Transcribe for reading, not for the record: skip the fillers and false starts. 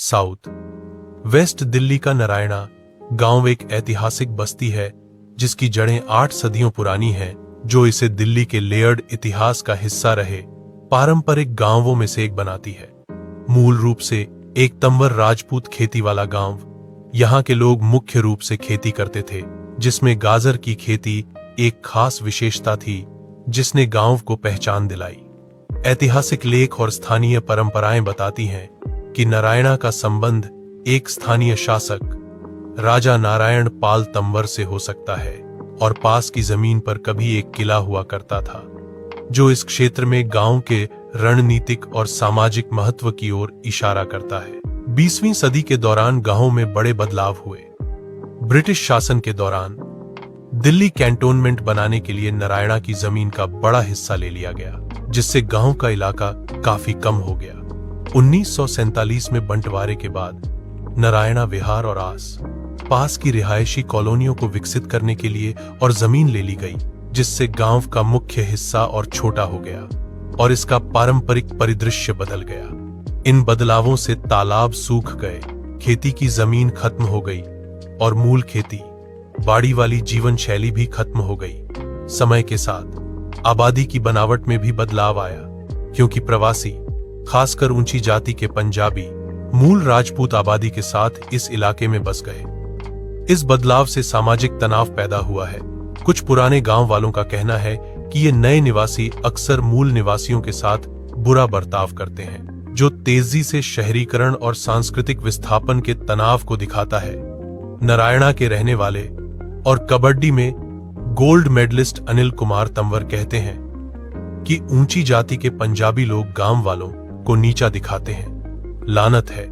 South west Delhi का नारायणा गांव एक ऐतिहासिक बस्ती है जिसकी जड़ें 8 सदियों पुरानी हैं, जो इसे दिल्ली के लेयर्ड इतिहास का हिस्सा रहे पारंपरिक गांवों में से एक बनाती है। मूल रूप से एक तंवर राजपूत खेती वाला गांव, यहाँ के लोग मुख्य रूप से खेती करते थे, जिसमें गाजर की खेती एक खास विशेषता थी जिसने गांव को पहचान दिलाई। ऐतिहासिक लेख और स्थानीय परंपराएं बताती हैं कि नारायणा का संबंध एक स्थानीय शासक राजा नारायण पाल तंवर से हो सकता है और पास की जमीन पर कभी एक किला हुआ करता था, जो इस क्षेत्र में गांव के रणनीतिक और सामाजिक महत्व की ओर इशारा करता है। 20वीं सदी के दौरान गांव में बड़े बदलाव हुए। ब्रिटिश शासन के दौरान दिल्ली कैंटोनमेंट बनाने के लिए नारायणा की जमीन का बड़ा हिस्सा ले लिया गया, जिससे गांव का इलाका काफी कम हो गया। 1947 में बंटवारे के बाद नारायणा विहार और आस पास की रिहायशी कॉलोनियों को विकसित करने के लिए और जमीन ले ली गई, जिससे गांव का मुख्य हिस्सा और छोटा हो गया और इसका पारंपरिक परिदृश्य बदल गया। इन बदलावों से तालाब सूख गए, खेती की जमीन खत्म हो गई और मूल खेती बाड़ी वाली जीवन शैली भी खत्म हो गई। समय के साथ आबादी की बनावट में भी बदलाव आया, क्योंकि प्रवासी, खासकर ऊंची जाति के पंजाबी, मूल राजपूत आबादी के साथ इस इलाके में बस गए। इस बदलाव से सामाजिक तनाव पैदा हुआ है। कुछ पुराने गांव वालों का कहना है कि ये नए निवासी अक्सर मूल निवासियों के साथ बुरा बर्ताव करते हैं, जो तेजी से शहरीकरण और सांस्कृतिक विस्थापन के तनाव को दिखाता है। नारायणा के रहने वाले और कबड्डी में गोल्ड मेडलिस्ट अनिल कुमार तंवर कहते हैं कि ऊंची जाति के पंजाबी लोग गांव वालों को नीचा दिखाते हैं। लानत है।